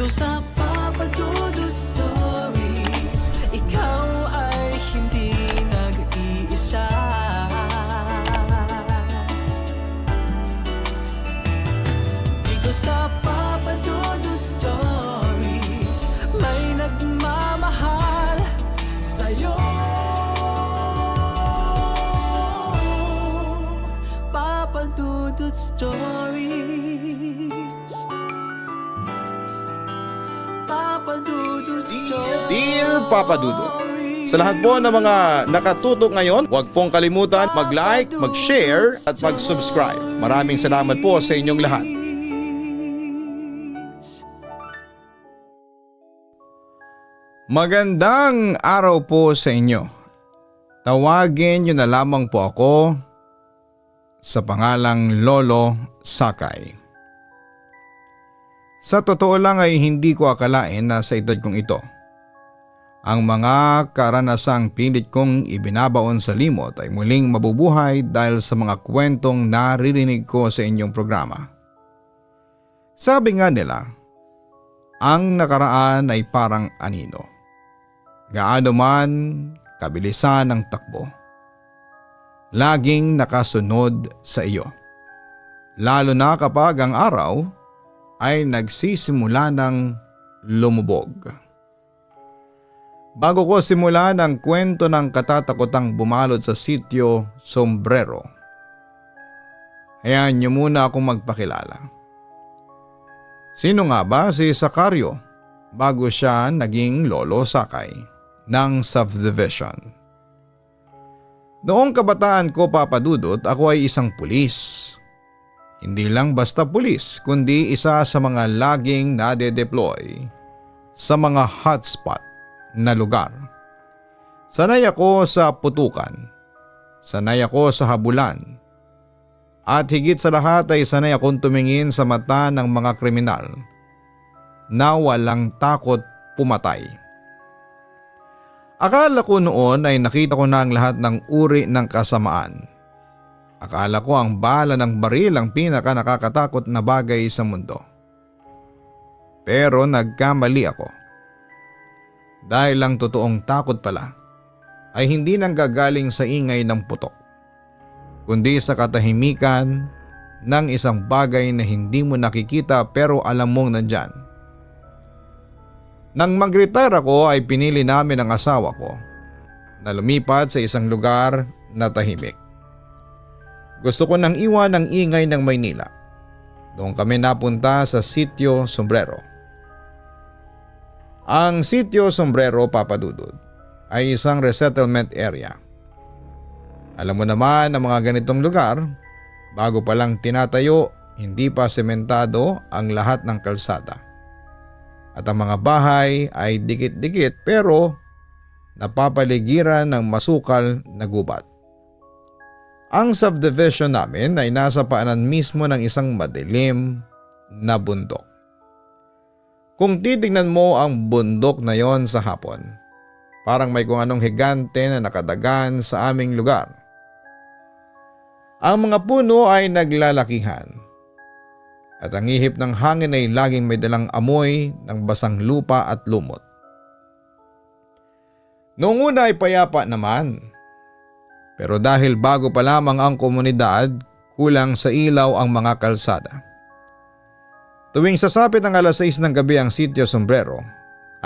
Dito sa Papa Dudut Stories, ikaw ay hindi nag-iisa. Dito sa Papa Dudut Stories, may nagmamahal sa'yo. Papa Dudut Stories, Papa Dudut Stories. Dear Papa Dudut, sa lahat po ng mga nakatutok ngayon, huwag pong kalimutan mag-like, mag-share at mag-subscribe. Maraming salamat po sa inyong lahat. Magandang araw po sa inyo. Tawagin niyo na lamang po ako sa pangalang Lolo Sakay. Sa totoo lang ay hindi ko akalain na sa edad kong ito, ang mga karanasang pilit kong ibinabaon sa limot ay muling mabubuhay dahil sa mga kwentong naririnig ko sa inyong programa. Sabi nga nila, ang nakaraan ay parang anino. Gaano man kabilisan ng takbo, laging nakasunod sa iyo. Lalo na kapag ang araw ay nagsisimula ng lumubog. Bago ko simulan ang kwento ng katatakotang bumalot sa sitio Sombrero, hayaan niyo muna akong magpakilala. Sino nga ba si Sacario bago siya naging Lolo Sakay ng subdivision? Noong kabataan ko, Papa Dudut, ako ay isang pulis. Hindi lang basta pulis, kundi isa sa mga laging nade-deploy sa mga hotspot na lugar. Sanay ako sa putukan, sanay ako sa habulan, at higit sa lahat ay sanay akong tumingin sa mata ng mga kriminal na walang takot pumatay. Akala ko noon ay nakita ko na ang lahat ng uri ng kasamaan. Akala ko ang bala ng baril ang pinaka nakakatakot na bagay sa mundo. Pero nagkamali ako. Dahil ang totoong takot pala ay hindi nanggagaling sa ingay ng putok, kundi sa katahimikan ng isang bagay na hindi mo nakikita pero alam mong nandyan. Nang mag-retire ako ay pinili namin ang asawa ko na lumipat sa isang lugar na tahimik. Gusto ko nang iwan ang ingay ng Maynila. Doon kami napunta sa sitio Sombrero. Ang sitio Sombrero, Papa Dudut, ay isang resettlement area. Alam mo naman ang mga ganitong lugar, bago pa lang tinatayo, hindi pa sementado ang lahat ng kalsada. At ang mga bahay ay dikit-dikit pero napapaligiran ng masukal na gubat. Ang subdivision namin ay nasa paanan mismo ng isang madilim na bundok. Kung titignan mo ang bundok na yon sa hapon, parang may kung anong higante na nakadagan sa aming lugar. Ang mga puno ay naglalakihan at ang ihip ng hangin ay laging may dalang amoy ng basang lupa at lumot. Noong una ay payapa naman, pero dahil bago pa lamang ang komunidad, kulang sa ilaw ang mga kalsada. Tuwing sasapit ng alas 6 ng gabi ang sitio Sombrero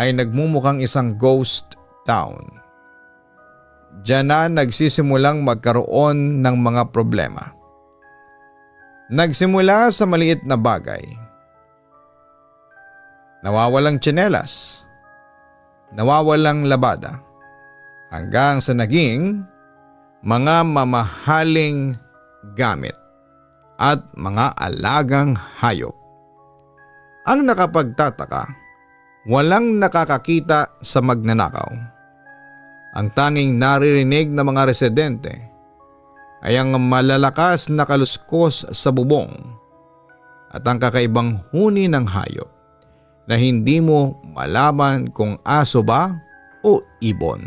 ay nagmumukhang isang ghost town. Diyan na nagsisimulang magkaroon ng mga problema. Nagsimula sa maliit na bagay. Nawawalang tsinelas, nawawalang labada, hanggang sa naging mga mamahaling gamit at mga alagang hayop. Ang nakapagtataka, walang nakakakita sa magnanakaw. Ang tanging naririnig ng mga residente ay ang malalakas na kaluskos sa bubong at ang kakaibang huni ng hayop na hindi mo malaman kung aso ba o ibon.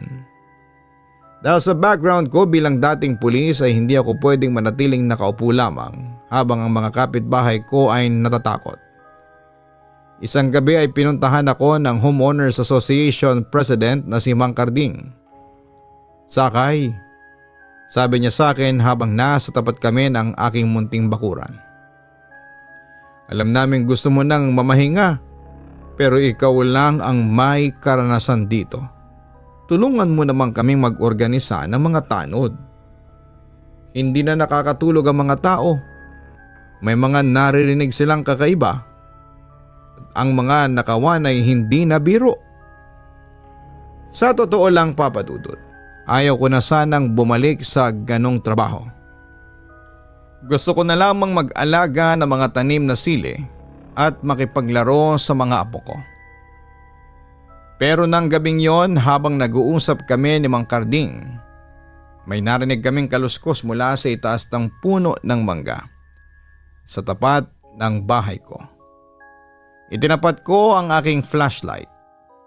Dahil sa background ko bilang dating pulis ay hindi ako pwedeng manatiling nakaupo lamang habang ang mga kapitbahay ko ay natatakot. Isang gabi ay pinuntahan ako ng Homeowners Association President na si Mang Carding. "Sakay," sabi niya sa akin habang nasa tapat kami ng aking munting bakuran. "Alam namin gusto mo nang mamahinga, pero ikaw lang ang may karanasan dito. Tulungan mo naman kaming mag-organisa ng mga tanod. Hindi na nakakatulog ang mga tao. May mga naririnig silang kakaiba. Ang mga nakawan ay hindi na biro." Sa totoo lang, Papa Dudut, ayaw ko na sanang bumalik sa ganong trabaho. Gusto ko na lamang mag-alaga ng mga tanim na sili at makipaglaro sa mga apo ko. Pero nang gabing yon, habang nag-uusap kami ni Mang Carding, may narinig kaming kaluskos mula sa itaas ng puno ng mangga sa tapat ng bahay ko. Itinapat ko ang aking flashlight,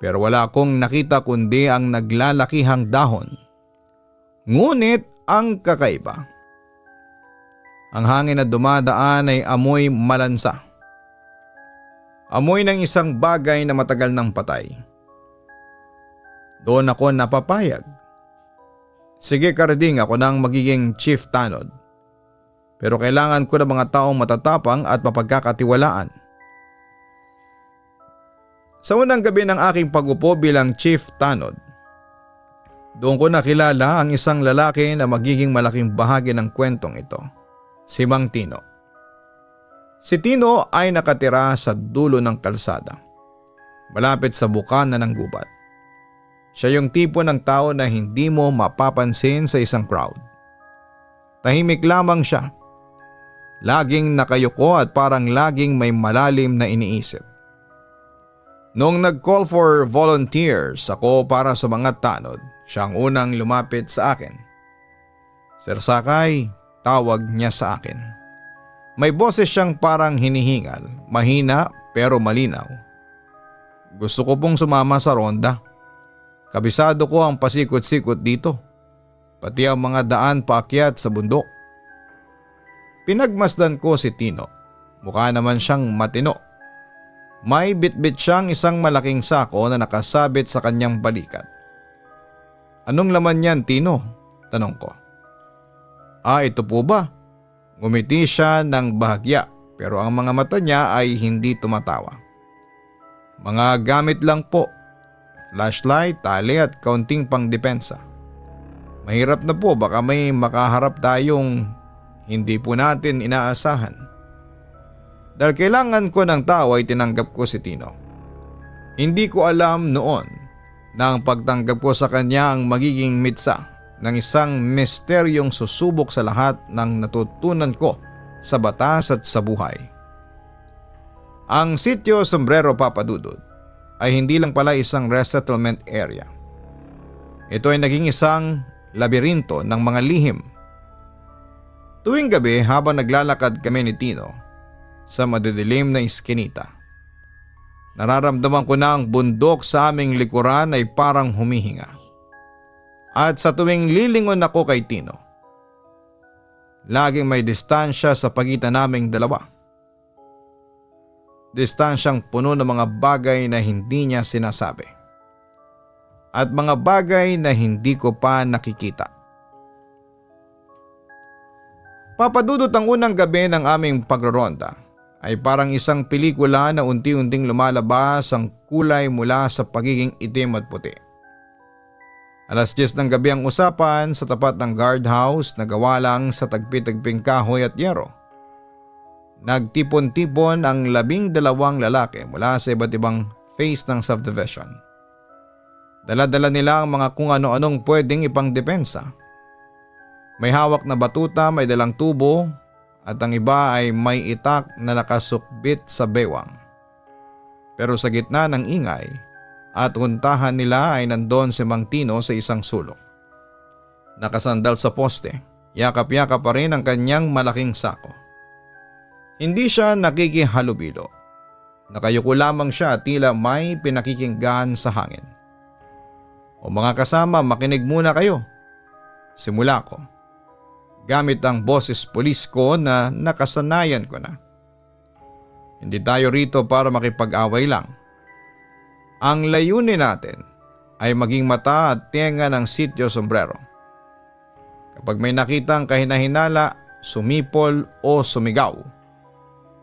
pero wala akong nakita kundi ang naglalakihang dahon. Ngunit ang kakaiba, ang hangin na dumadaan ay amoy malansa. Amoy ng isang bagay na matagal nang patay. Doon ako napapayag. Sige Carding, ako nang magiging chief tanod. Pero kailangan ko ng mga taong matatapang at mapagkakatiwalaan. Sa unang gabi ng aking pag-upo bilang chief tanod, doon ko nakilala ang isang lalaki na magiging malaking bahagi ng kwentong ito, si Mang Tino. Si Tino ay nakatira sa dulo ng kalsada, malapit sa bukana ng gubat. Siya yung tipo ng tao na hindi mo mapapansin sa isang crowd. Tahimik lamang siya. Laging nakayuko at parang laging may malalim na iniisip. Noong nag-call for volunteers ako para sa mga tanod, siya ang unang lumapit sa akin. "Sir Sakay," tawag niya sa akin. May boses siyang parang hinihingal, mahina pero malinaw. "Gusto ko pong sumama sa ronda. Kabisado ko ang pasikot-sikot dito, pati ang mga daan paakyat sa bundok." Pinagmasdan ko si Tino. Mukha naman siyang matino. May bitbit siyang isang malaking sako na nakasabit sa kanyang balikat. "Anong laman yan, Tino?" tanong ko. Ito po ba?" Ngumiti siya ng bahagya pero ang mga mata niya ay hindi tumatawa. "Mga gamit lang po. Flashlight, tali at kaunting pangdepensa. Mahirap na po, baka may makaharap tayong hindi po natin inaasahan." Dahil kailangan ko ng tao ay tinanggap ko si Tino. Hindi ko alam noon na ang pagtanggap ko sa kanya ang magiging mitsa ng isang misteryong susubok sa lahat ng natutunan ko sa batas at sa buhay. Ang sitio Sombrero, Papa Dudut, ay hindi lang pala isang resettlement area. Ito ay naging isang labirinto ng mga lihim. Tuwing gabi habang naglalakad kami ni Tino sa madidilim na iskinita, nararamdaman ko na ang bundok sa aming likuran ay parang humihinga. At sa tuwing lilingon ako kay Tino, laging may distansya sa pagitan naming dalawa. Distansyang puno ng mga bagay na hindi niya sinasabi. At mga bagay na hindi ko pa nakikita. Papadudot ang unang gabi ng aming pagroronda ay parang isang pelikula na unti-unting lumalabas ang kulay mula sa pagiging itim at puti. 10:00 ng gabi ang usapan sa tapat ng guardhouse na gawa lang sa tagpi-tagping kahoy at yero. Nagtipon-tipon ang 12 lalaki mula sa iba't ibang phase ng subdivision. Dala-dala nila ang mga kung ano-anong pwedeng ipangdepensa. May hawak na batuta, may dalang tubo at ang iba ay may itak na nakasukbit sa bewang. Pero sa gitna ng ingay at untahan nila ay nandon si Mang Tino sa isang sulok. Nakasandal sa poste, yakap-yakap pa rin ang kanyang malaking sako. Hindi siya nakikihalubilo. Nakayuko lamang siya at tila may pinakikinggan sa hangin. "O mga kasama, makinig muna kayo." Simula ko, gamit ang boses pulis ko na nakasanayan ko na. Hindi tayo rito para makipag-away lang. Ang layunin natin ay maging mata at tenga ng Sitio Sombrero. Kapag may nakitang kahinahinala, sumipol o sumigaw,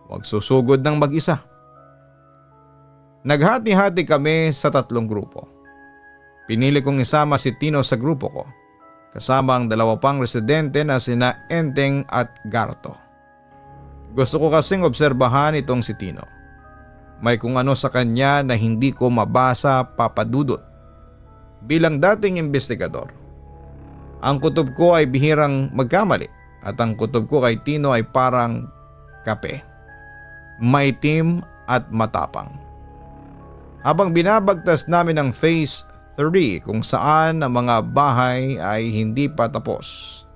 huwag susugod ng mag-isa. Naghati-hati kami sa 3 grupo. Pinili kong isama si Tino sa grupo ko, kasama ang 2 pang residente na sina Enteng at Garto. Gusto ko kasing obserbahan itong si Tino. May kung ano sa kanya na hindi ko mabasa, Papa Dudut. Bilang dating investigador, ang kutob ko ay bihirang magkamali at ang kutob ko kay Tino ay parang kape. Maitim at matapang. Habang binabagtas namin ang Phase 3 kung saan ang mga bahay ay hindi pa tapos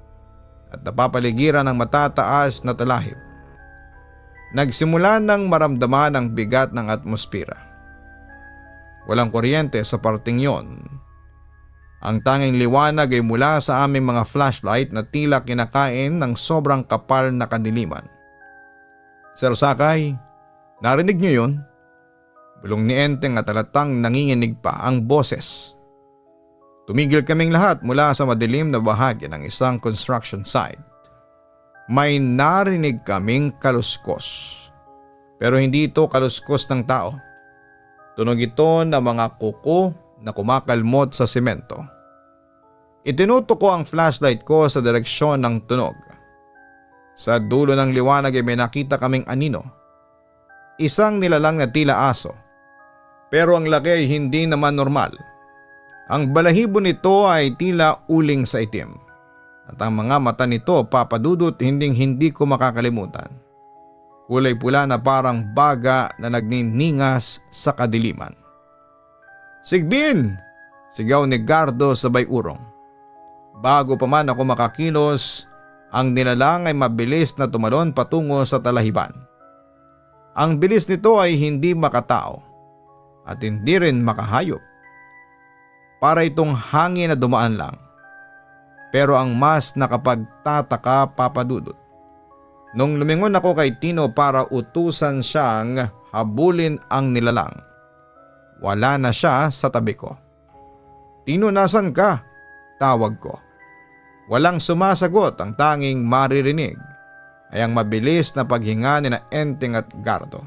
at napapaligiran ng matataas na talahib, nagsimula nang maramdaman ang bigat ng atmosphere. Walang kuryente sa parting yon. Ang tanging liwanag ay mula sa aming mga flashlight na tila kinakain ng sobrang kapal na kadiliman. Sir Sakay, narinig niyo yun? Bulong ni Enteng at halatang nanginginig pa ang boses. Tumigil kaming lahat mula sa madilim na bahagi ng isang construction site. May narinig kaming kaluskos. Pero hindi ito kaluskos ng tao. Tunog ito ng mga kuko na kumakalmot sa semento. Itinutok ko ang flashlight ko sa direksyon ng tunog. Sa dulo ng liwanag ay may nakita kaming anino. Isang nilalang na tila aso. Pero ang laki ay hindi naman normal. Ang balahibo nito ay tila uling sa itim. At ang mga mata nito, Papa Dudut, hindi ko makakalimutan. Kulay pula na parang baga na nagniningas sa kadiliman. "Sigbin!" sigaw ni Gardo sabay urong. Bago pa man ako makakilos, ang nilalang ay mabilis na tumalon patungo sa talahiban. Ang bilis nito ay hindi makatao at hindi rin makahayop. Para itong hangin na dumaan lang. Pero ang mas nakapagtataka, Papa Dudut, nung lumingon ako kay Tino para utusan siyang habulin ang nilalang, wala na siya sa tabi ko. "Tino, nasan ka?" tawag ko. Walang sumasagot. Ang tanging maririnig ay ang mabilis na paghinga ni na Enteng at Gardo.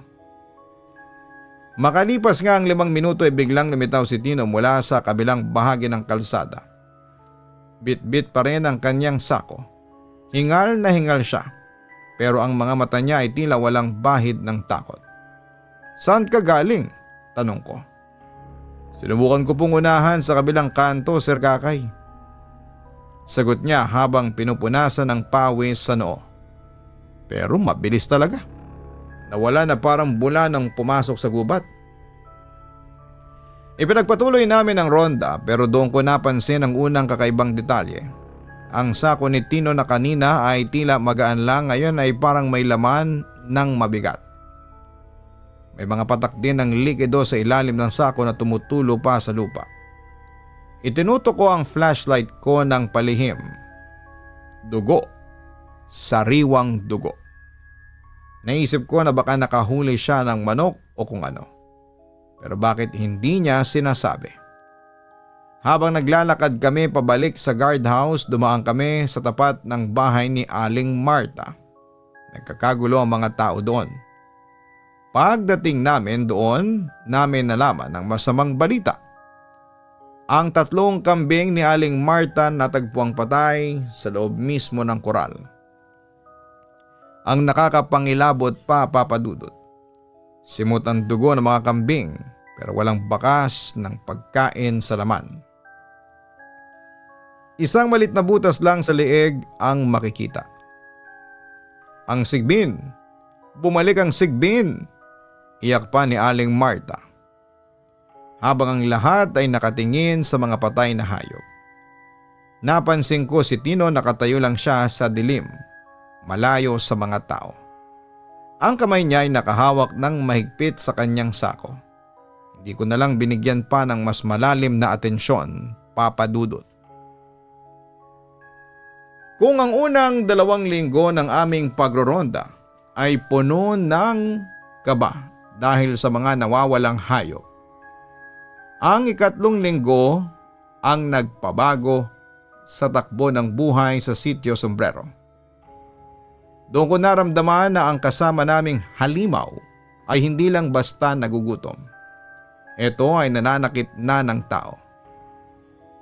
Makalipas nga ang 5 minuto ay biglang lumitaw si Tino mula sa kabilang bahagi ng kalsada. Bit-bit pa rin ang kanyang sako. Hingal na hingal siya, pero ang mga mata niya ay tila walang bahid ng takot. "Saan ka galing?" tanong ko. "Sinubukan ko pong unahan sa kabilang kanto, Sir Kakay." Sagot niya habang pinupunasan ng pawis sa noo. Pero mabilis talaga. Nawala na parang bula nang pumasok sa gubat. Ipinagpatuloy namin ang ronda pero doon ko napansin ang unang kakaibang detalye. Ang sako ni Tino na kanina ay tila magaan lang, ngayon ay parang may laman ng mabigat. May mga patak din ng likido sa ilalim ng sako na tumutulo pa sa lupa. Itinutok ko ang flashlight ko ng palihim. Dugo. Sariwang dugo. Naisip ko na baka nakahuli siya ng manok o kung ano. Pero bakit hindi niya sinasabi? Habang naglalakad kami pabalik sa guardhouse, dumaan kami sa tapat ng bahay ni Aling Marta. Nagkakagulo ang mga tao doon. Pagdating namin doon, namin nalaman ang masamang balita. Ang 3 kambing ni Aling Marta natagpuang patay sa loob mismo ng koral. Ang nakakapangilabot pa, Papa Dudut. Simot ang dugo ng mga kambing pero walang bakas ng pagkain sa laman. Isang malit na butas lang sa leeg ang makikita. "Ang sigbin! Bumalik ang sigbin!" iyak pa ni Aling Marta. Habang ang lahat ay nakatingin sa mga patay na hayop. Napansin ko si Tino, nakatayo lang siya sa dilim, malayo sa mga tao. Ang kamay niya ay nakahawak ng mahigpit sa kanyang sako. Hindi ko na lang binigyan pa ng mas malalim na atensyon, Papa Dudut. Kung ang unang 2 linggo ng aming pagroronda ay puno ng kaba dahil sa mga nawawalang hayop. Ang ikatlong linggo ang nagpabago sa takbo ng buhay sa Sitio Sombrero. Doon ko naramdaman na ang kasama naming halimaw ay hindi lang basta nagugutom. Ito ay nananakit na ng tao.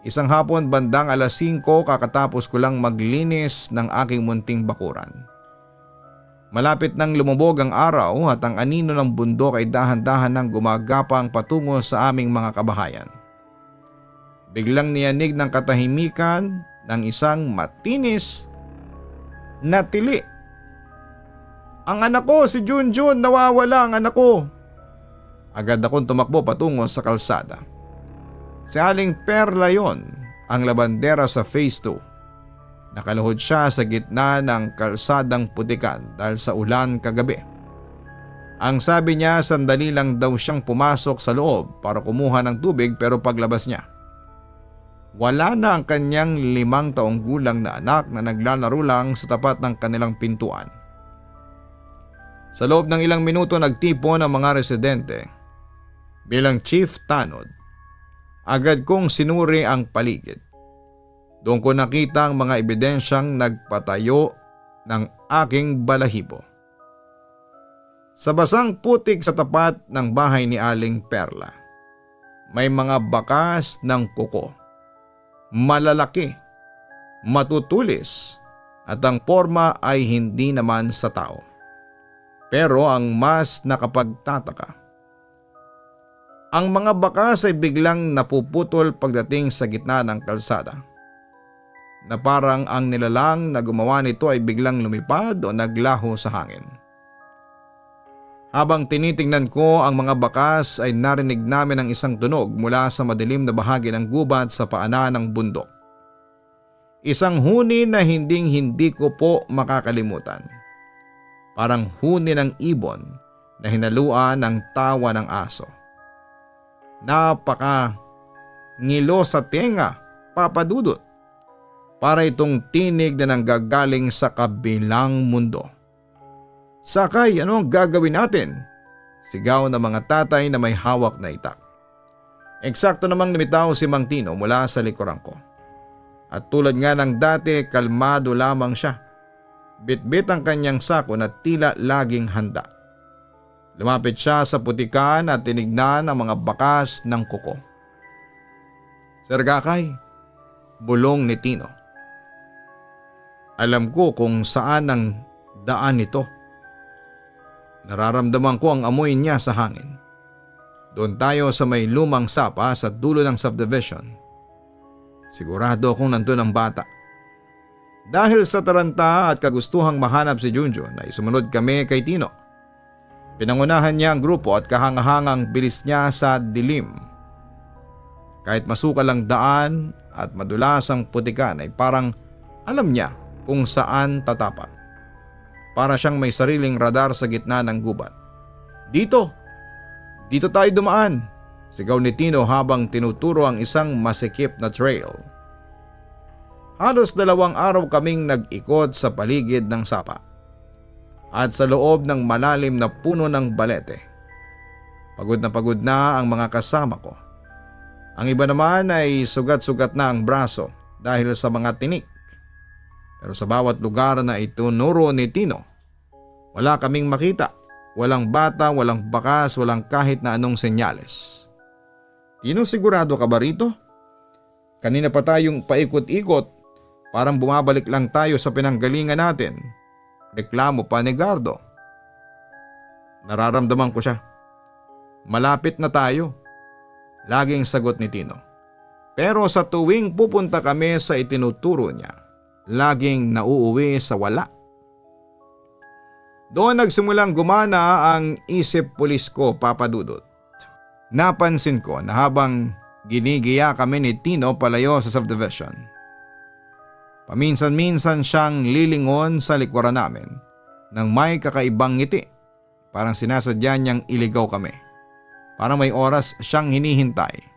Isang hapon bandang 5:00 kakatapos ko lang maglinis ng aking munting bakuran. Malapit nang lumubog ang araw at ang anino ng bundok ay dahan-dahan nang gumagapang patungo sa aming mga kabahayan. Biglang niyanig ng katahimikan ng isang matinis na tili. "Ang anak ko, si Junjun, nawawala ang anak ko!" Agad akong tumakbo patungo sa kalsada. Si Aling Perla yon, ang labandera sa Phase 2. Nakaluhod siya sa gitna ng kalsadang putikan dahil sa ulan kagabi. Ang sabi niya, sandali lang daw siyang pumasok sa loob para kumuha ng tubig, pero paglabas niya, wala na ang kanyang 5 taong gulang na anak na naglalaro lang sa tapat ng kanilang pintuan. Sa loob ng ilang minuto nagtipon ang mga residente. Bilang chief tanod, agad kong sinuri ang paligid. Doon ko nakita ang mga ebidensyang nagpatayo ng aking balahibo. Sa basang putik sa tapat ng bahay ni Aling Perla, may mga bakas ng kuko. Malalaki, matutulis, at ang forma ay hindi naman sa tao. Pero ang mas nakapagtataka, ang mga bakas ay biglang napuputol pagdating sa gitna ng kalsada, na parang ang nilalang na gumawa nito ay biglang lumipad o naglaho sa hangin. Habang tinitingnan ko ang mga bakas ay narinig namin ang isang tunog mula sa madilim na bahagi ng gubat sa paanan ng bundok. Isang huni na hindi ko po makakalimutan. Parang huni ng ibon na hinaluan ng tawa ng aso. Napaka ngilo sa tenga, Papa Dudut. Para itong tinig na nanggagaling sa kabilang mundo. "Sakay, ano ang gagawin natin?" Sigaw ng mga tatay na may hawak na itak. Eksakto namang lumitaw si Mang Tino mula sa likuran ko. At tulad nga ng dati, kalmado lamang siya. Bitbit ang kanyang sako na tila laging handa. Lumapit siya sa putikan at tinignan ang mga bakas ng kuko. "Sir Gakay," bulong ni Tino. "Alam ko kung saan ang daan nito. Nararamdaman ko ang amoy niya sa hangin. Doon tayo sa may lumang sapa sa dulo ng subdivision. Sigurado akong nandun ang bata." Dahil sa taranta at kagustuhang mahanap si Junjun ay sumunod kami kay Tino. Pinangunahan niya ang grupo at kahangahangang bilis niya sa dilim. Kahit masukal ang daan at madulas ang putikan ay parang alam niya kung saan tatapak. Para siyang may sariling radar sa gitna ng gubat. Dito tayo dumaan," sigaw ni Tino habang tinuturo ang isang masikip na trail. Halos 2 araw kaming nag-ikot sa paligid ng sapa at sa loob ng malalim na puno ng balete. Pagod na ang mga kasama ko. Ang iba naman ay sugat-sugat na ang braso dahil sa mga tinik. Pero sa bawat lugar na itunuro ni Tino, wala kaming makita. Walang bata, walang bakas, walang kahit na anong senyales. "Tino, sigurado ka ba rito? Kanina pa tayong paikot-ikot, parang bumabalik lang tayo sa pinanggalingan natin." Reklamo pa ni Gardo. "Nararamdaman ko siya. Malapit na tayo," laging sagot ni Tino. Pero sa tuwing pupunta kami sa itinuturo niya, laging nauuwi sa wala. Doon nagsimulang gumana ang isip pulis ko, Papa Dudut. Napansin ko na habang ginigiya kami ni Tino palayo sa subdivision, paminsan-minsan siyang lilingon sa likuran namin nang may kakaibang ngiti. Parang sinasadya niyang iligaw kami. Parang may oras siyang hinihintay.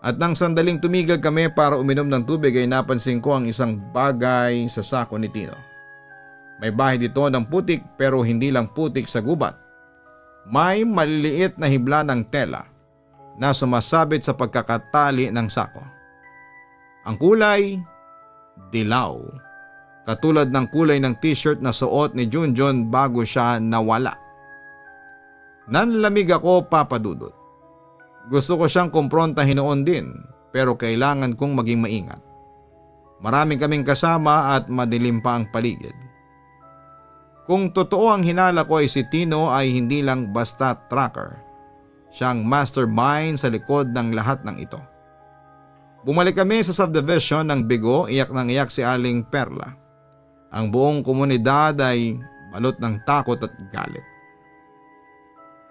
At nang sandaling tumigil kami para uminom ng tubig ay napansin ko ang isang bagay sa sako ni Tino. May bahid ito ng putik pero hindi lang putik sa gubat. May maliliit na hibla ng tela na sumasabit sa pagkakatali ng sako. Ang kulay, dilaw. Katulad ng kulay ng t-shirt na suot ni Junjun bago siya nawala. Nanlamig ako, Papa Dudut. Gusto ko siyang kumprontahin noon din pero kailangan kong maging maingat. Maraming kaming kasama at madilim pa ang paligid. Kung totoo ang hinala ko ay si Tino ay hindi lang basta tracker. Siyang mastermind sa likod ng lahat ng ito. Bumalik kami sa subdivision ng Bigo, iyak ng iyak si Aling Perla. Ang buong komunidad ay balot ng takot at galit.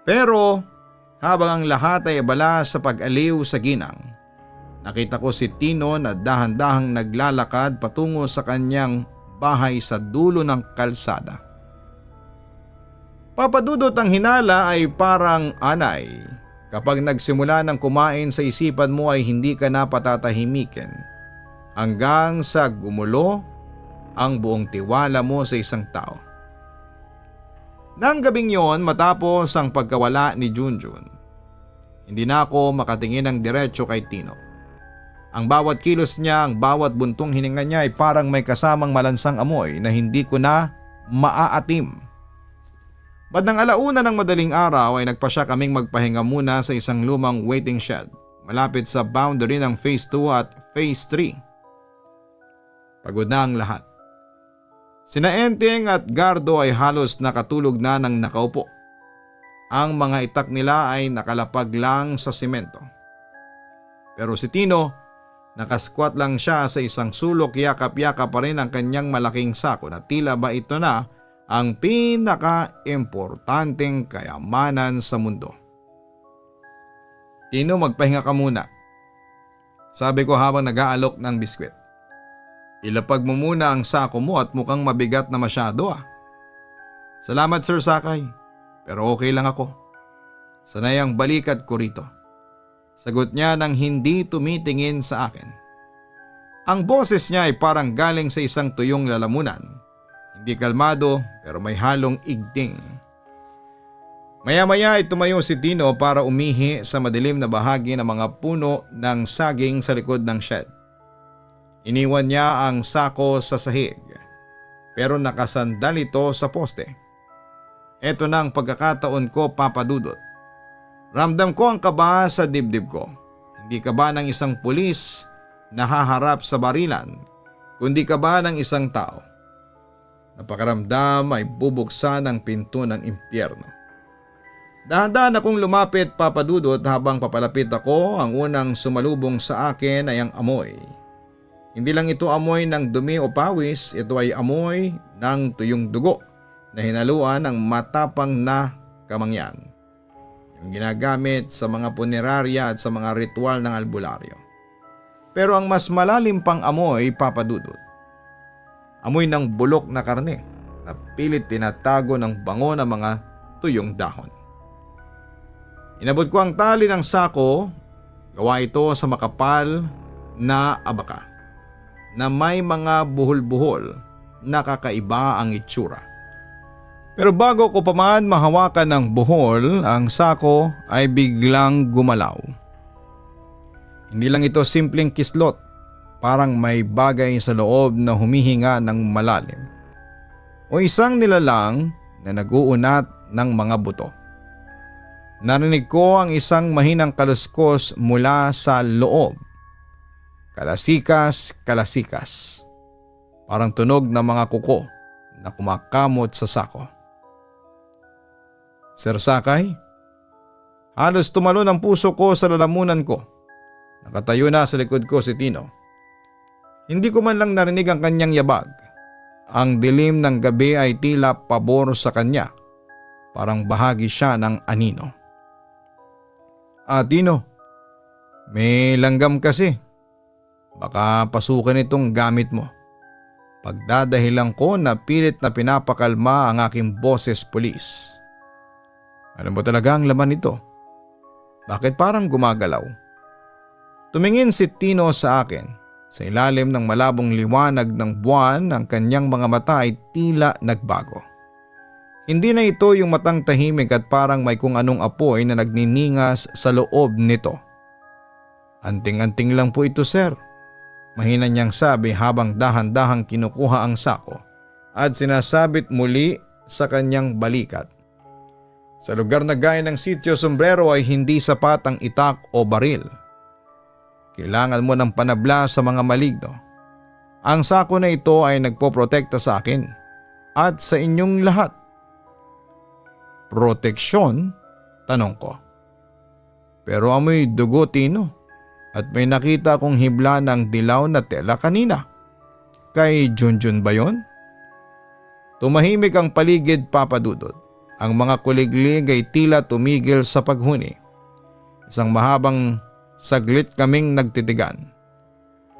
Pero habang ang lahat ay abala sa pag-aliw sa ginang, nakita ko si Tino na dahan-dahang naglalakad patungo sa kanyang bahay sa dulo ng kalsada. Papadudot ang hinala ay parang anay. Kapag nagsimula ng kumain sa isipan mo ay hindi ka na patatahimikin hanggang sa gumulo ang buong tiwala mo sa isang tao. Nang gabing yon matapos ang pagkawala ni Junjun, hindi na ako makatingin ng diretso kay Tino. Ang bawat kilos niya, ang bawat buntong hininga niya ay parang may kasamang malansang amoy na hindi ko na maaatim. Bandang 1:00 ng madaling araw ay nagpasya kaming magpahinga muna sa isang lumang waiting shed malapit sa boundary ng Phase 2 at Phase 3. Pagod na ang lahat. Sina Enteng at Gardo ay halos nakatulog na ng nakaupo. Ang mga itak nila ay nakalapag lang sa simento. Pero si Tino, nakasquat lang siya sa isang sulok, yakap-yakap pa rin ang kanyang malaking sako na tila ba ito na ang pinaka-importanteng kayamanan sa mundo. Tino, magpahinga ka muna, sabi ko habang nag-aalok ng biskwit. Ilapag mo muna ang sako mo at mukhang mabigat na masyado ah. Salamat Sir Sakay, pero okay lang ako. Sanay ang balikat ko rito. Sagot niya nang hindi tumitingin sa akin. Ang boses niya ay parang galing sa isang tuyong lalamunan. Hindi kalmado pero may halong igting. Maya-maya ay tumayo si Tino para umihi sa madilim na bahagi ng mga puno ng saging sa likod ng shed. Iniwan niya ang sako sa sahig pero nakasandal ito sa poste. Ito na ang pagkakataon ko, Papa Dudut. Ramdam ko ang kaba sa dibdib ko. Hindi kaba ng isang pulis na haharap sa barilan, kundi kaba ng isang tao. Napakaramdam ay bubuksan ang pinto ng impyerno. Dahan-dahan akong lumapit, Papa Dudut. Habang papalapit ako, ang unang sumalubong sa akin ay ang amoy. Hindi lang ito amoy ng dumi o pawis, ito ay amoy ng tuyong dugo na hinaluan ng matapang na kamangyan. Yung ginagamit sa mga punerarya at sa mga ritual ng albularyo. Pero ang mas malalim pang amoy, Papa Dudut, amoy ng bulok na karne na pilit tinatago ng bango ng mga tuyong dahon. Inabot ko ang tali ng sako, gawa ito sa makapal na abaka na may mga buhol-buhol na kakaiba ang itsura. Pero bago ko pa man mahawakan ng buhol, ang sako ay biglang gumalaw. Hindi lang ito simpleng kislot, parang may bagay sa loob na humihinga ng malalim. O isang nilalang na nag-uunat ng mga buto. Narinig ko ang isang mahinang kaluskos mula sa loob. Kalasikas, kalasikas. Parang tunog ng mga kuko na kumakamot sa sako. Sir Sakay, halos tumalon ang puso ko sa lalamunan ko. Nakatayo na sa likod ko si Tino. Hindi ko man lang narinig ang kanyang yabag. Ang dilim ng gabi ay tila pabor sa kanya. Parang bahagi siya ng anino. Tino, may langgam kasi. Baka pasukin itong gamit mo. Pagdadahilan ko na pilit na pinapakalma ang aking boses pulis. Alam mo talaga ang laman nito? Bakit parang gumagalaw? Tumingin si Tino sa akin. Sa ilalim ng malabong liwanag ng buwan, ang kanyang mga mata ay tila nagbago. Hindi na ito yung matang tahimik at parang may kung anong apoy na nagniningas sa loob nito. Anting-anting lang po ito, sir. Mahina niyang sabi habang dahan-dahang kinukuha ang sako at sinasabit muli sa kanyang balikat. Sa lugar na gaya ng sitio sombrero ay hindi sapat ang itak o baril. Kailangan mo ng panabla sa mga maligno. Ang sako na ito ay nagpoprotekta sa akin at sa inyong lahat. Proteksyon? Tanong ko. Pero amoy dugo, Tino, at may nakita kong hibla ng dilaw na tela kanina. Kay Junjun ba yon? Tumahimik ang paligid, Papa Dudut. Ang mga kuliglig ay tila tumigil sa paghuni. Isang mahabang saglit kaming nagtitigan.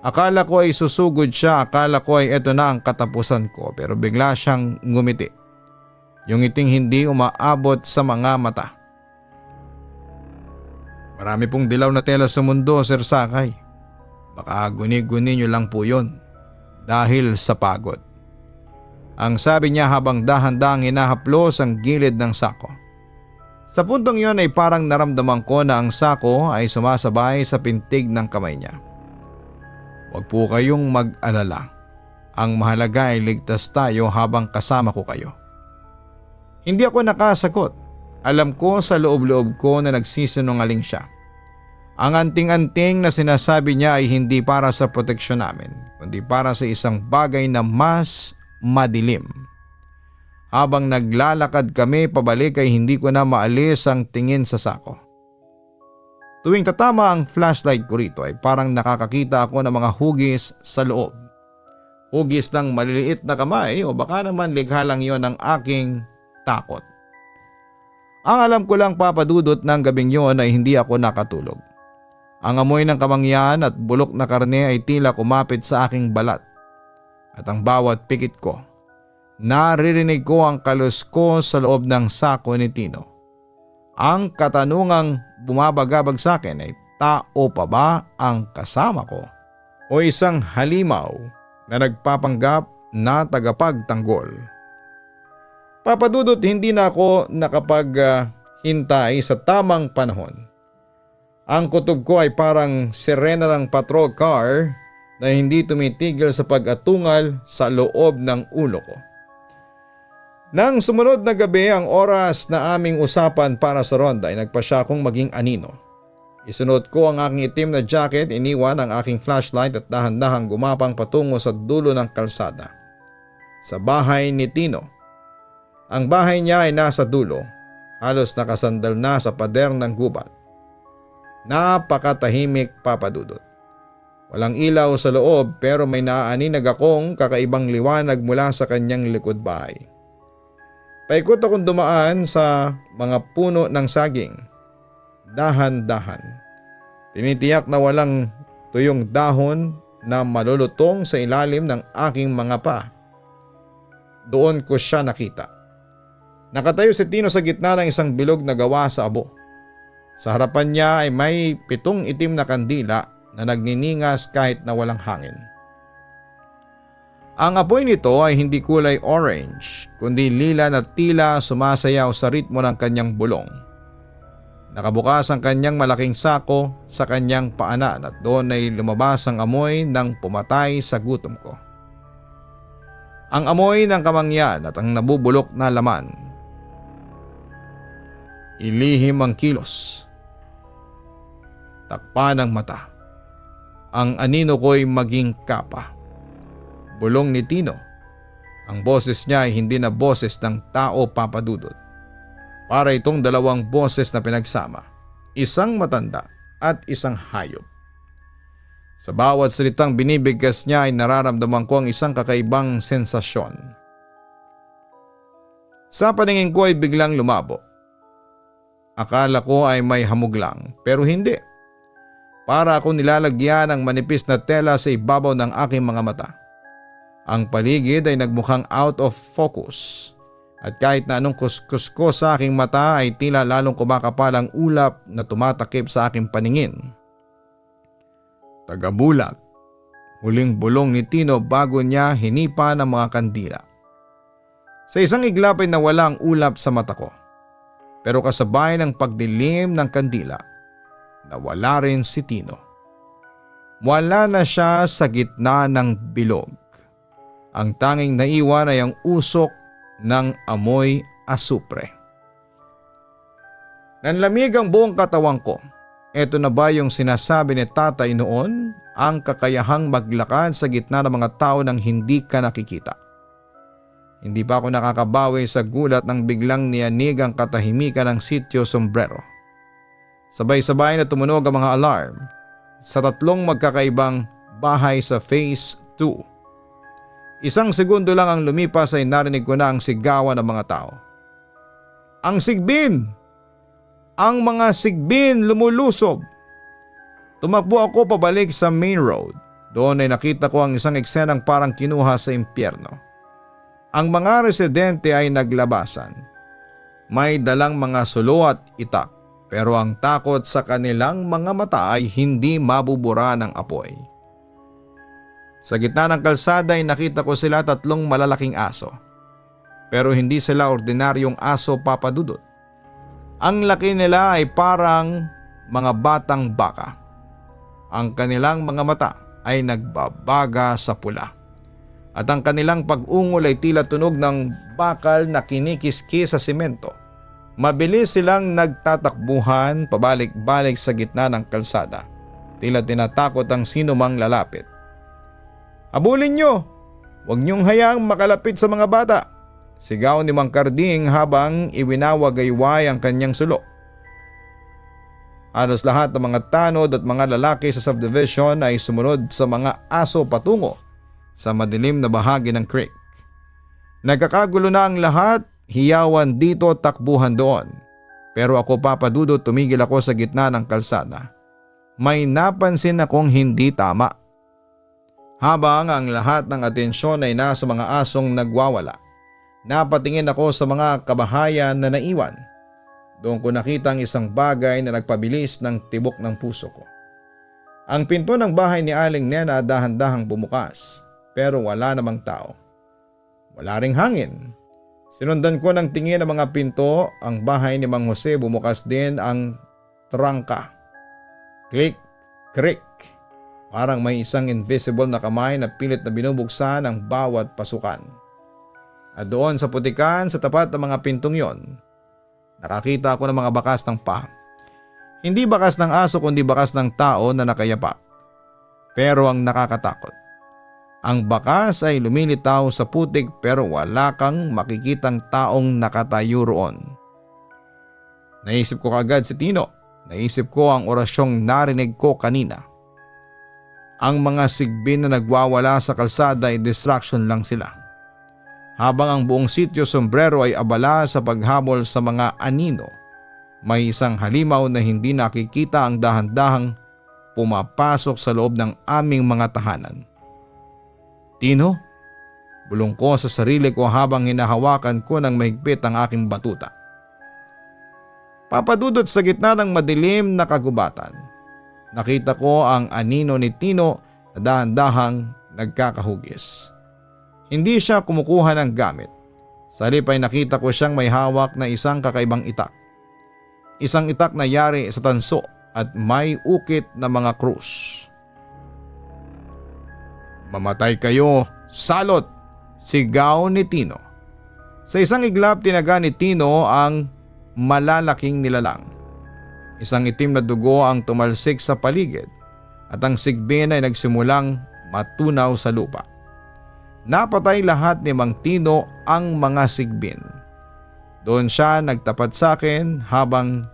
Akala ko ay susugod siya, akala ko ay eto na ang katapusan ko, pero bigla siyang ngumiti. Yung ngiting hindi umaabot sa mga mata. Marami pong dilaw na tela sa mundo, Sir Sakay. Baka guni-guni niyo lang po yun dahil sa pagod. Ang sabi niya habang dahan-dahang hinahaplos ang gilid ng sako. Sa puntong yon ay parang naramdaman ko na ang sako ay sumasabay sa pintig ng kamay niya. Huwag po kayong mag-alala. Ang mahalaga ay ligtas tayo habang kasama ko kayo. Hindi ako nakasagot. Alam ko sa loob-loob ko na nagsisinungaling siya. Ang anting-anting na sinasabi niya ay hindi para sa proteksyon namin, kundi para sa isang bagay na mas madilim. Habang naglalakad kami pabalik ay hindi ko na maalis ang tingin sa sako. Tuwing tatama ang flashlight ko rito ay parang nakakakita ako ng mga hugis sa loob. Hugis ng maliliit na kamay o baka naman likha lang yon ng aking takot. Ang alam ko lang, Papa Dudut, ng gabing yon ay hindi ako nakatulog. Ang amoy ng kamangyan at bulok na karne ay tila kumapit sa aking balat. At ang bawat pikit ko, naririnig ko ang kaluskos sa loob ng sako ni Tino. Ang katanungang bumabagabag sa akin ay tao pa ba ang kasama ko o isang halimaw na nagpapanggap na tagapagtanggol? Papa Dudut, hindi na ako nakapaghintay sa tamang panahon. Ang kutob ko ay parang sirena ng patrol car na hindi tumitigil sa pag-atungal sa loob ng ulo ko. Nang sumunod na gabi ang oras na aming usapan para sa ronda ay nagpasya akong maging anino. Isunod ko ang aking itim na jacket, iniwan ang aking flashlight at dahan-dahang gumapang patungo sa dulo ng kalsada. Sa bahay ni Tino. Ang bahay niya ay nasa dulo, halos nakasandal na sa pader ng gubat. Napakatahimik, Papa Dudut. Walang ilaw sa loob pero may naaaninag akong kakaibang liwanag mula sa kanyang likod bahay. Paikot akong dumaan sa mga puno ng saging. Dahan-dahan. Tinitiyak na walang tuyong dahon na malulutong sa ilalim ng aking mga paa. Doon ko siya nakita. Nakatayo si Tino sa gitna ng isang bilog na gawa sa abo. Sa harapan niya ay may 7 itim na kandila na nagniningas kahit na walang hangin. Ang apoy nito ay hindi kulay orange, kundi lila na tila sumasayaw sa ritmo ng kanyang bulong. Nakabukas ang kanyang malaking sako sa kanyang paanan at doon ay lumabas ang amoy ng pumatay sa gutom ko. Ang amoy ng kamangyan at ang nabubulok na laman. Ilihim ang kilos. Takpan ang mata. Ang anino ko'y maging kapa. Bulong ni Tino. Ang boses niya ay hindi na boses ng tao, Papa Dudut. Para itong dalawang boses na pinagsama. Isang matanda at isang hayop. Sa bawat salitang binibigkas niya ay nararamdaman ko ang isang kakaibang sensasyon. Sa paningin ko ay biglang lumabo. Akala ko ay may hamog lang, pero hindi. Para akong nilalagyan ng manipis na tela sa ibabaw ng aking mga mata. Ang paligid ay nagmukhang out of focus. At kahit na anong kuskus ko sa aking mata ay tila lalong kumakapal ang ulap na tumatakip sa aking paningin. Tagabulag. Huling bulong ni Tino bago niya hinipa ng mga kandila. Sa isang iglap ay nawala ang ulap sa mata ko. Pero kasabay ng pagdilim ng kandila, nawala rin si Tino. Wala na siya sa gitna ng bilog. Ang tanging naiwan ay ang usok ng amoy asupre. Nanlamig ang buong katawan ko. Ito na ba yung sinasabi ni tatay noon? Ang kakayahang maglakad sa gitna ng mga tao nang hindi ka nakikita. Hindi pa ako nakakabawi sa gulat nang biglang niyanig ang katahimikan ng sitio Sombrero. Sabay-sabay na tumunog ang mga alarm sa 3 magkakaibang bahay sa Phase 2. Isang segundo lang ang lumipas ay narinig ko na ang sigawan ng mga tao. Ang sigbin! Ang mga sigbin lumulusob! Tumakbo ako pabalik sa main road. Doon ay nakita ko ang isang eksenang parang kinuha sa impyerno. Ang mga residente ay naglabasan. May dalang mga sulo at itak, pero ang takot sa kanilang mga mata ay hindi mabubura ng apoy. Sa gitna ng kalsada ay nakita ko sila 3 malalaking aso. Pero hindi sila ordinaryong aso, Papa Dudut. Ang laki nila ay parang mga batang baka. Ang kanilang mga mata ay nagbabaga sa pula. At ang kanilang pag-ungol ay tila tunog ng bakal na kinikiskis sa simento. Mabilis silang nagtatakbuhan pabalik-balik sa gitna ng kalsada. Tila tinatakot ang sino mang lalapit. Habulin nyo! Huwag niyong hayaang makalapit sa mga bata! Sigaw ni Mang Karding habang iwinawagayway ang kanyang sulo. Halos lahat ng mga tanod at mga lalaki sa subdivision ay sumunod sa mga aso patungo sa madilim na bahagi ng creek. Nagkakagulo na ang lahat, hiyawan dito, takbuhan doon. Pero ako, Papa Dudut, tumigil ako sa gitna ng kalsada. May napansin akong hindi tama. Habang ang lahat ng atensyon ay nasa mga asong nagwawala, napatingin ako sa mga kabahayan na naiwan. Doon ko nakita ang isang bagay na nagpabilis ng tibok ng puso ko. Ang pinto ng bahay ni Aling Nena dahan-dahang bumukas, pero wala namang tao. Wala ring hangin. Sinundan ko ng tingin ang mga pinto. Ang bahay ni Mang Jose bumukas din ang trangka. Click, click. Parang may isang invisible na kamay na pilit na binubuksan ang bawat pasukan. At doon sa putikan sa tapat ng mga pintong yon, nakakita ako ng mga bakas ng paa. Hindi bakas ng aso kundi bakas ng tao na nakayapak. Pero ang nakakatakot, ang bakas ay lumilitaw sa putik pero wala kang makikitang taong nakatayo roon. Naisip ko kagad si Tino. Naisip ko ang orasyong narinig ko kanina. Ang mga sigbin na nagwawala sa kalsada ay distraction lang sila. Habang ang buong sitio Sombrero ay abala sa paghabol sa mga anino, may isang halimaw na hindi nakikita ang dahan-dahang pumapasok sa loob ng aming mga tahanan. Tino? Bulong ko sa sarili ko habang hinahawakan ko ng mahigpit ang aking batuta. Papadudot sa gitna ng madilim na kagubatan, nakita ko ang anino ni Tino na dahan-dahang nagkakahugis. Hindi siya kumukuha ng gamit. Sa halip ay nakita ko siyang may hawak na isang kakaibang itak. Isang itak na yari sa tanso at may ukit na mga krus. Mamatay kayo, salot! Sigaw ni Tino. Sa isang iglap tinaga ni Tino ang malalaking nilalang. Isang itim na dugo ang tumalsik sa paligid at ang sigbin ay nagsimulang matunaw sa lupa. Napatay lahat ni Mang Tino ang mga sigbin. Doon siya nagtapat sa akin habang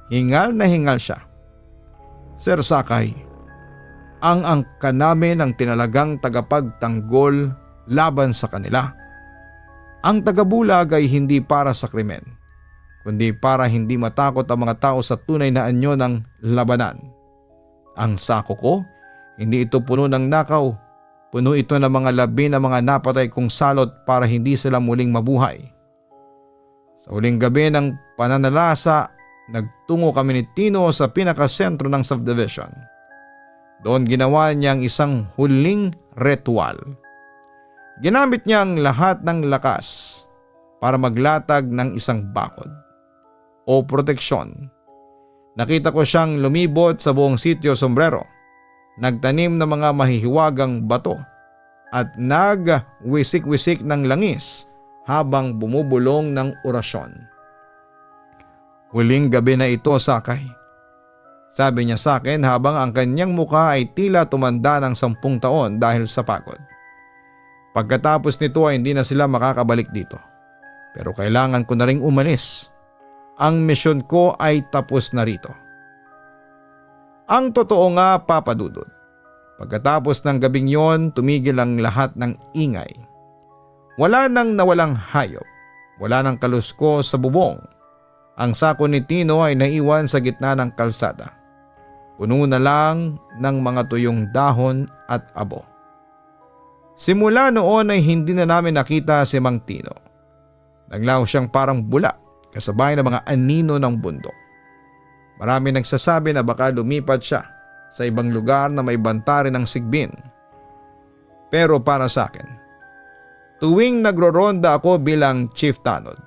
hingal na hingal siya. Sir Sakay, ang angka namin ang tinalagang tagapagtanggol laban sa kanila. Ang tagabulag ay hindi para sa krimen, kundi para hindi matakot ang mga tao sa tunay na anyo ng labanan. Ang sako ko, hindi ito puno ng nakaw, puno ito ng mga labi ng mga napatay kong salot para hindi sila muling mabuhay. Sa huling gabi ng pananalasa, nagtungo kami ni Tino sa pinakasentro ng subdivision. Doon ginawa niyang isang huling ritual. Ginamit niya ang lahat ng lakas para maglatag ng isang bakod o proteksyon. Nakita ko siyang lumibot sa buong sitio sombrero, nagtanim ng mga mahihiwagang bato at nagwisik-wisik ng langis habang bumubulong ng orasyon. Huling gabi na ito, Sakay. Sabi niya sa akin habang ang kanyang mukha ay tila tumanda ng 10 taon dahil sa pagod. Pagkatapos nito ay hindi na sila makakabalik dito. Pero kailangan ko na ring umalis. Ang misyon ko ay tapos na rito. Ang totoo nga, Papa Dudut. Pagkatapos ng gabing yon, tumigil ang lahat ng ingay. Wala nang nawalang hayop. Wala nang kalusko sa bubong. Ang sako ni Tino ay naiwan sa gitna ng kalsada. Puno na lang ng mga tuyong dahon at abo. Simula noon ay hindi na namin nakita si Mang Tino. Naglaho siyang parang bula kasabay ng mga anino ng bundok. Marami nagsasabi na baka lumipat siya sa ibang lugar na may banta rin ng sigbin. Pero para sa akin, tuwing nagroronda ako bilang Chief Tanod,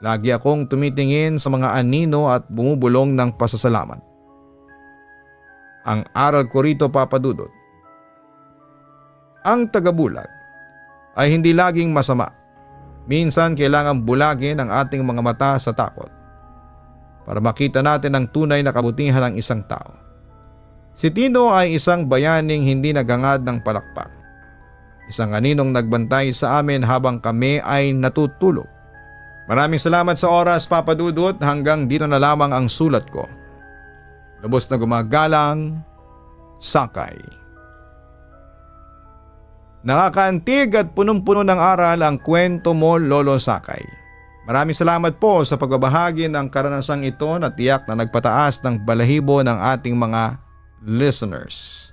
lagi akong tumitingin sa mga anino at bumubulong ng pasasalamat. Ang aral ko rito, Papa Dudut, ang tagabulag ay hindi laging masama. Minsan kailangan bulagin ang ating mga mata sa takot para makita natin ang tunay na kabutihan ng isang tao. Si Tino ay isang bayaning hindi nagangad ng palakpak. Isang aninong nagbantay sa amin habang kami ay natutulog. Maraming salamat sa oras, Papa Dudut. Hanggang dito na lamang ang sulat ko. Lubos na gumagalang, Sakay. Nakakaantig at punong-puno ng aral ang kwento mo, Lolo Sakay. Maraming salamat po sa pagbabahagi ng karanasang ito na tiyak na nagpataas ng balahibo ng ating mga listeners.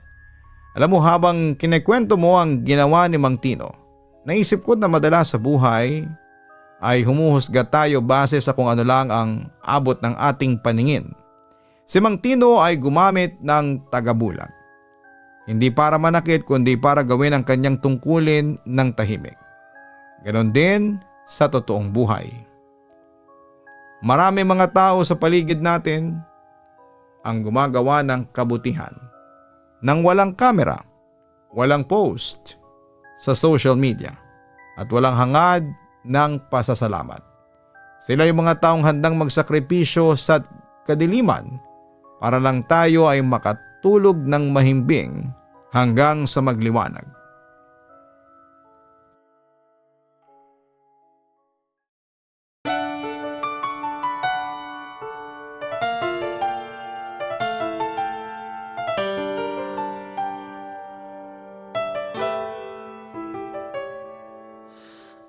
Alam mo, habang kinikwento mo ang ginawa ni Mang Tino, naisip ko na madalas sa buhay ay humuhusga tayo base sa kung ano lang ang abot ng ating paningin. Si Mang Tino ay gumamit ng tagabulag. Hindi para manakit kundi para gawin ang kanyang tungkulin ng tahimik. Ganon din sa totoong buhay. Marami mga tao sa paligid natin ang gumagawa ng kabutihan nang walang kamera, walang post sa social media at walang hangad ng pasasalamat. Sila yung mga taong handang magsakripisyo sa kadiliman para lang tayo ay makatulog ng mahimbing hanggang sa magliwanag.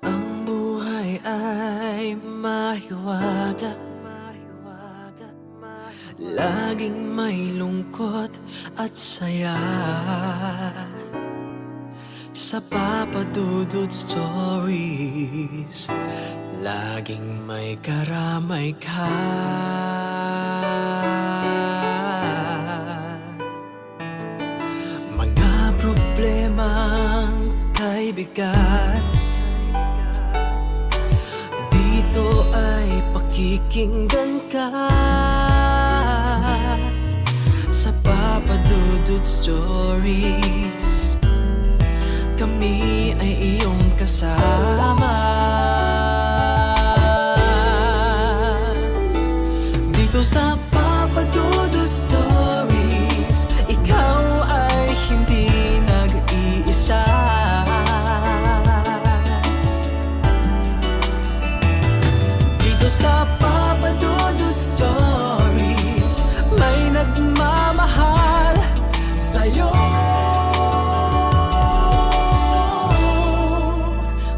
Ang buhay ay mahiwaga, laging may lungkot at saya. Sa Papa Dudut Stories, laging may karamay ka. Mga problemang kaibigan, dito ay pakikinggan ka. Sa Papa Dudut Stories, kami ay iyong kasama. Dito sa Papa Dudut Stories, ikaw ay hindi nag-iisa. Dito sa Papa Dudut Stories, may nagmamahal sa'yo.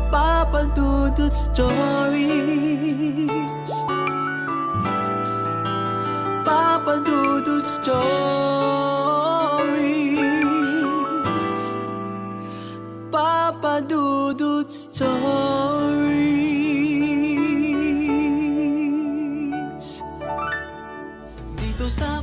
Papa Dudut Stories, Papa Dudut Stories, Papa Dudut Stories. Dito sa